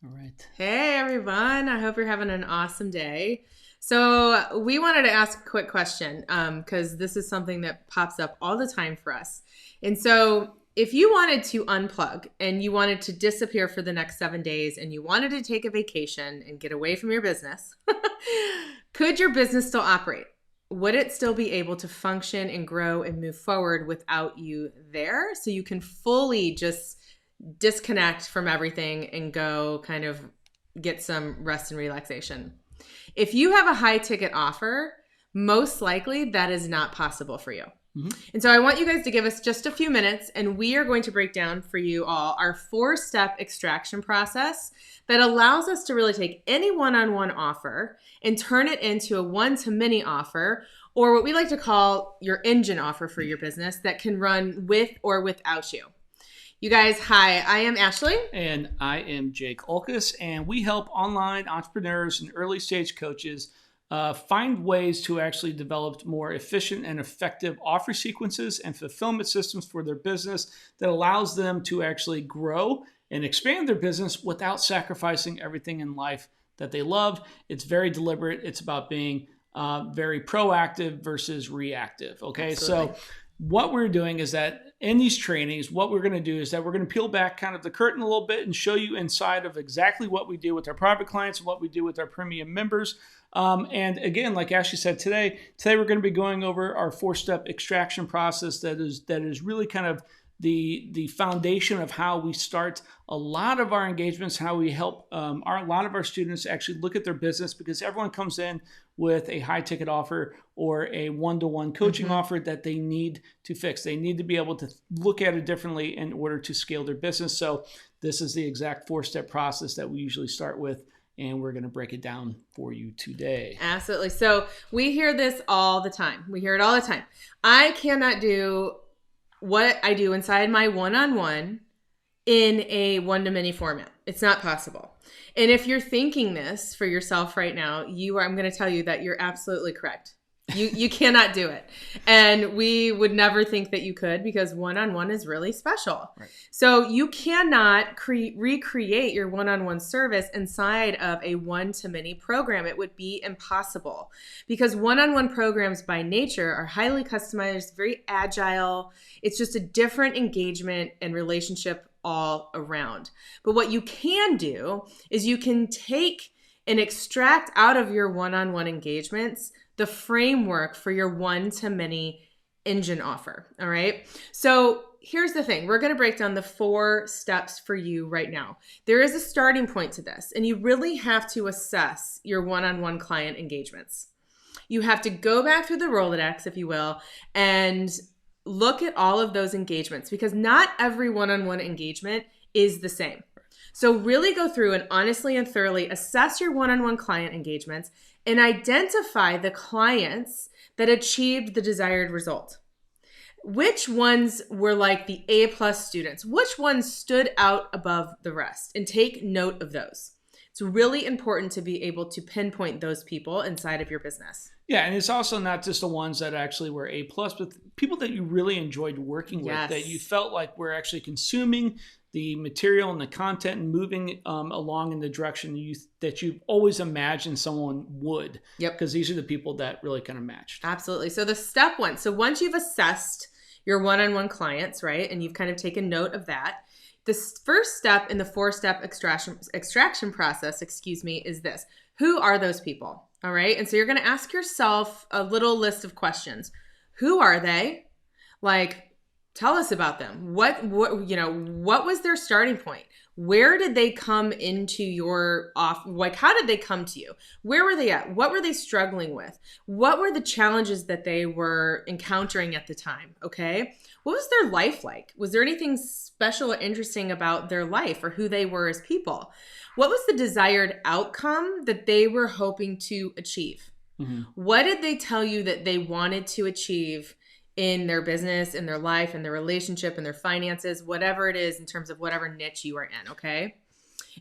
All right. Hey everyone, I hope you're having an awesome day. So, we wanted to ask a quick question because this is something that pops up all the time for us. And so, if you wanted to unplug and you wanted to disappear for the next 7 days and you wanted to take a vacation and get away from your business, could your business still operate? Would it still be able to function and grow and move forward without you there? So you can fully just disconnect from everything and go kind of get some rest and relaxation. If you have a high ticket offer, most likely that is not possible for you. Mm-hmm. And so I want you guys to give us just a few minutes and we are going to break down for you all our 4-step extraction process that allows us to really take any one-on-one offer and turn it into a one-to-many offer, or what we like to call your engine offer for your business that can run with or without you. You guys, hi, I am Ashley. And I am Jake Olkus, and we help online entrepreneurs and early stage coaches find ways to actually develop more efficient and effective offer sequences and fulfillment systems for their business that allows them to actually grow and expand their business without sacrificing everything in life that they love. It's very deliberate. It's about being very proactive versus reactive. Okay, Absolutely. so what we're doing is that in these trainings, what we're going to do is that we're going to peel back kind of the curtain a little bit and show you inside of exactly what we do with our private clients and what we do with our premium members. And again, like Ashley said, today we're going to be going over our 4-step extraction process that is really kind of the foundation of how we start a lot of our engagements, how we help a lot of our students actually look at their business, because everyone comes in with a high ticket offer or a one-to-one coaching offer that they need to fix. They need to be able to look at it differently in order to scale their business. So this is the exact 4-step process that we usually start with, and we're going to break it down for you today. Absolutely. So we hear this all the time. We hear it all the time. I cannot do what I do inside my one-on-one in a one-to-many format. It's not possible. And if you're thinking this for yourself right now, I'm going to tell you that you're absolutely correct. You cannot do it. And we would never think that you could, because one-on-one is really special. Right. So you cannot recreate your one-on-one service inside of a one-to-many program. It would be impossible, because one-on-one programs by nature are highly customized, very agile. It's just a different engagement and relationship all around. But what you can do is you can take and extract out of your one-on-one engagements the framework for your one-to-many engine offer. All right. So here's the thing. We're going to break down the 4 steps for you right now. There is a starting point to this, and you really have to assess your one-on-one client engagements. You have to go back through the Rolodex, if you will, and look at all of those engagements, because not every one-on-one engagement is the same. So really go through and honestly and thoroughly assess your one-on-one client engagements and identify the clients that achieved the desired result. Which ones were like the A+ students? Which ones stood out above the rest? And take note of those. It's really important to be able to pinpoint those people inside of your business. Yeah, and it's also not just the ones that actually were A+, but people that you really enjoyed working with, Yes. that you felt like were actually consuming the material and the content and moving along in the direction that you've always imagined someone would. Yep. Because these are the people that really kind of matched. Absolutely. So the step 1. So once you've assessed your one-on-one clients, right, and you've kind of taken note of that, the first step in the 4-step extraction process, is this. Who are those people? All right. And so you're going to ask yourself a little list of questions. Who are they? Like, tell us about them. What was their starting point? Where did they come into your how did they come to you? Where were they at? What were they struggling with? What were the challenges that they were encountering at the time? Okay. What was their life like? Was there anything special or interesting about their life or who they were as people? What was the desired outcome that they were hoping to achieve? Mm-hmm. What did they tell you that they wanted to achieve in their business, in their life, in their relationship, in their finances, whatever it is in terms of whatever niche you are in, okay?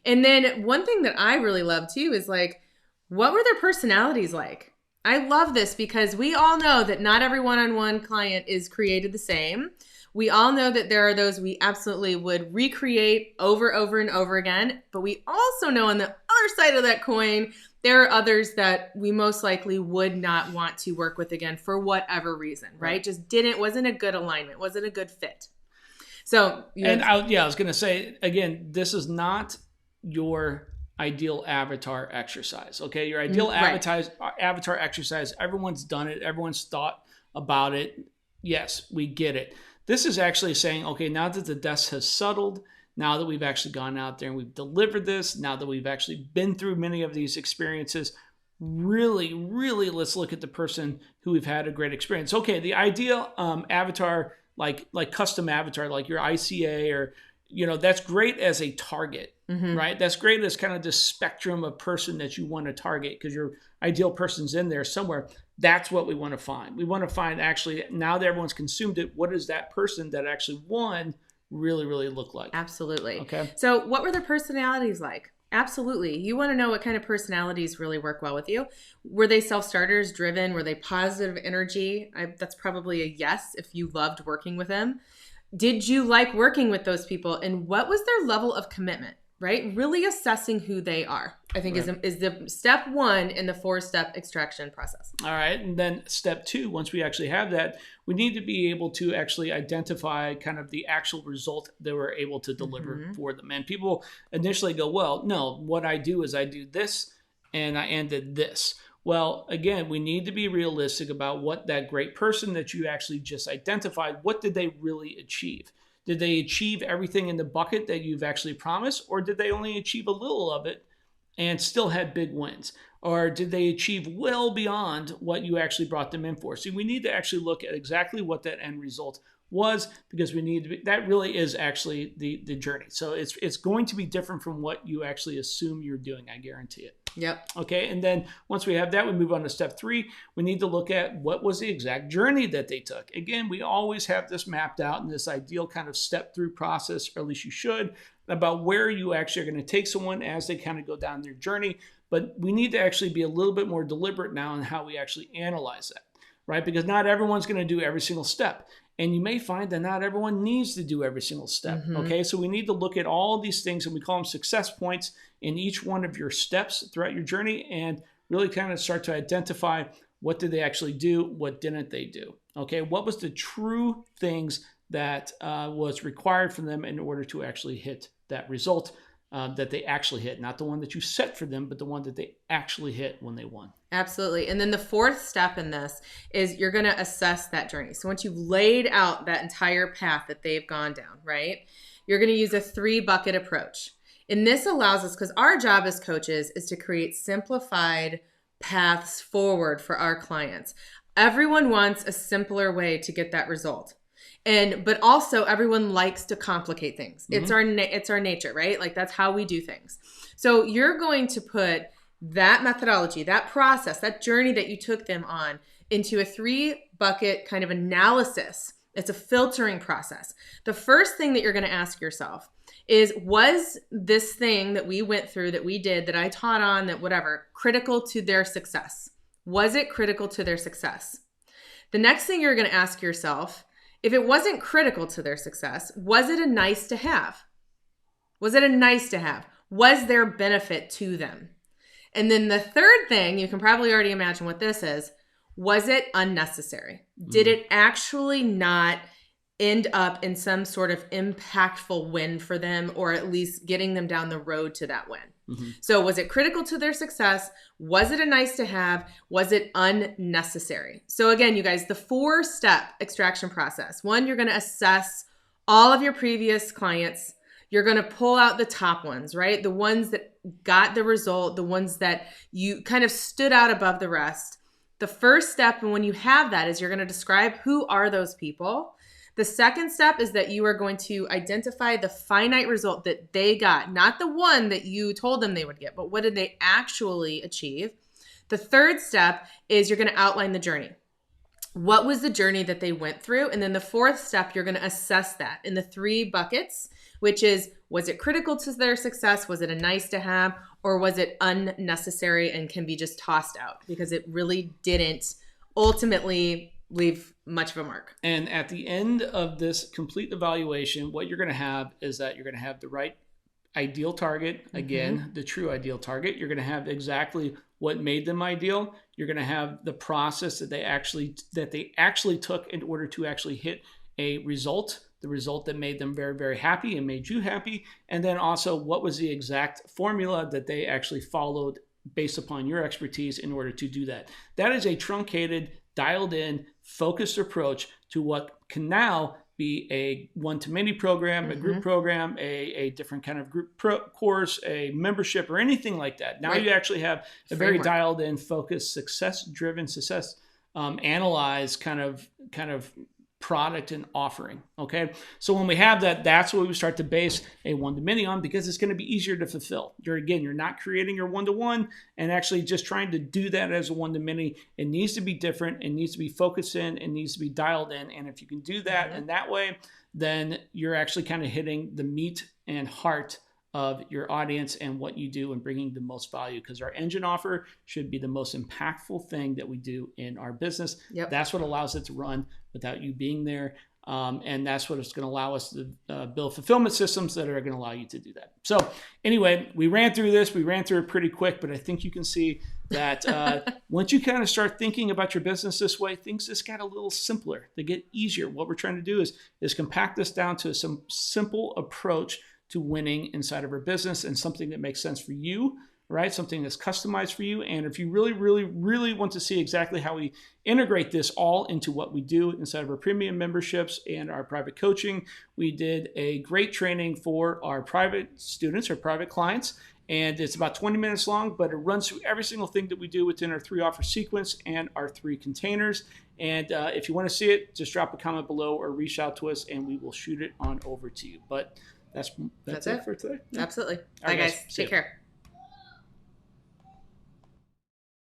And then one thing that I really love too is like, what were their personalities like? I love this because we all know that not every one-on-one client is created the same. We all know that there are those we absolutely would recreate over and over again, but we also know on the other side of that coin, there are others that we most likely would not want to work with again for whatever reason, right? Just wasn't a good alignment, wasn't a good fit. So, I was going to say, again, this is not your ideal avatar exercise. Okay. Your ideal avatar exercise, everyone's done it. Everyone's thought about it. Yes, we get it. This is actually saying, okay, now that the dust has settled, now that we've actually gone out there and we've delivered this, now that we've actually been through many of these experiences, really, really, let's look at the person who we've had a great experience. Okay. The ideal avatar, like custom avatar, like your ICA or, that's great as a target, right? That's great as kind of this spectrum of person that you want to target because your ideal person's in there somewhere. That's what we want to find. We want to find actually, now that everyone's consumed it, what does that person that actually won really, really look like? Absolutely. Okay. So what were their personalities like? Absolutely. You want to know what kind of personalities really work well with you. Were they self-starters, driven? Were they positive energy? That's probably a yes if you loved working with them. Did you like working with those people? And what was their level of commitment, right? Really assessing who they are, I think is the step one in the 4-step extraction process. All right. And then step 2, once we actually have that, we need to be able to actually identify kind of the actual result that we're able to deliver for them. And people initially go, well, no, what I do is I do this and I ended this. Well, again, we need to be realistic about what that great person that you actually just identified, what did they really achieve? Did they achieve everything in the bucket that you've actually promised? Or did they only achieve a little of it and still had big wins? Or did they achieve well beyond what you actually brought them in for? So we need to actually look at exactly what that end result was because we need to be, that really is actually the journey. So it's going to be different from what you actually assume you're doing. I guarantee it. Yep. Okay. And then once we have that, we move on to step 3. We need to look at what was the exact journey that they took. Again, we always have this mapped out in this ideal kind of step through process, or at least you should, about where you actually are going to take someone as they kind of go down their journey. But we need to actually be a little bit more deliberate now in how we actually analyze that, right? Because not everyone's going to do every single step. And you may find that not everyone needs to do every single step. Okay. So we need to look at all these things, and we call them success points in each one of your steps throughout your journey, and really kind of start to identify what did they actually do? What didn't they do? Okay. What was the true things that was required from them in order to actually hit that result that they actually hit, not the one that you set for them, but the one that they actually hit when they won. Absolutely. And then the 4th step in this is you're going to assess that journey. So once you've laid out that entire path that they've gone down, right, you're going to use a 3-bucket approach. And this allows us, because our job as coaches is to create simplified paths forward for our clients. Everyone wants a simpler way to get that result. But also everyone likes to complicate things. It's our nature, right? Like that's how we do things. So you're going to put that methodology, that process, that journey that you took them on into a 3-bucket kind of analysis. It's a filtering process. The first thing that you're going to ask yourself is, was this thing that we went through, that we did, that I taught on, that whatever, critical to their success? Was it critical to their success? The next thing you're going to ask yourself, if it wasn't critical to their success, was it a nice to have? Was it a nice to have? Was there benefit to them? And then the third thing, you can probably already imagine what this is, was it unnecessary? Did it actually not end up in some sort of impactful win for them, or at least getting them down the road to that win? So was it critical to their success? Was it a nice to have? Was it unnecessary? So again, you guys, the 4-step extraction process. 1, you're going to assess all of your previous clients. You're going to pull out the top ones, right? The ones that got the result, the ones that you kind of stood out above the rest. The first step, and when you have that, is you're going to describe who are those people. The second step is that you are going to identify the finite result that they got, not the one that you told them they would get, but what did they actually achieve? The third step is you're going to outline the journey. What was the journey that they went through? And then the 4th step, you're going to assess that in the 3 buckets, which is, was it critical to their success? Was it a nice to have? Or was it unnecessary and can be just tossed out because it really didn't ultimately leave much of a mark. And at the end of this complete evaluation, what you're going to have is that you're going to have the right ideal target, again, the true ideal target. You're going to have exactly what made them ideal. You're going to have the process that they actually took in order to actually hit a result, the result that made them very, very happy and made you happy. And then also, what was the exact formula that they actually followed based upon your expertise in order to do that. That is a truncated, dialed in, focused approach to what can now be a one-to-many program, a group program, a different kind of group course, a membership, or anything like that. Now you actually have a very dialed in, focused, success-driven, analyzed kind of product and offering. Okay. So when we have that, that's what we start to base a one-to-many on, because it's going to be easier to fulfill. You're not creating your one-to-one and actually just trying to do that as a one-to-many. It needs to be different. It needs to be focused in. It needs to be dialed in. And if you can do that in that way, then you're actually kind of hitting the meat and heart of your audience and what you do and bringing the most value, because our engine offer should be the most impactful thing that we do in our business. That's what allows it to run without you being there. And that's what it's going to allow us to build fulfillment systems that are going to allow you to do that. So anyway, we ran through this. We ran through it pretty quick, but I think you can see that once you kind of start thinking about your business this way, things just got a little simpler. They get easier. What we're trying to do is compact this down to some simple approach to winning inside of our business, and something that makes sense for you, right? Something that's customized for you. And if you really, really, really want to see exactly how we integrate this all into what we do inside of our premium memberships and our private coaching, we did a great training for our private students, our private clients. And it's about 20 minutes long, but it runs through every single thing that we do within our 3 offer sequence and our 3 containers. And if you want to see it, just drop a comment below or reach out to us and we will shoot it on over to you. But that's it for today. Absolutely. All right, bye, guys. Take care.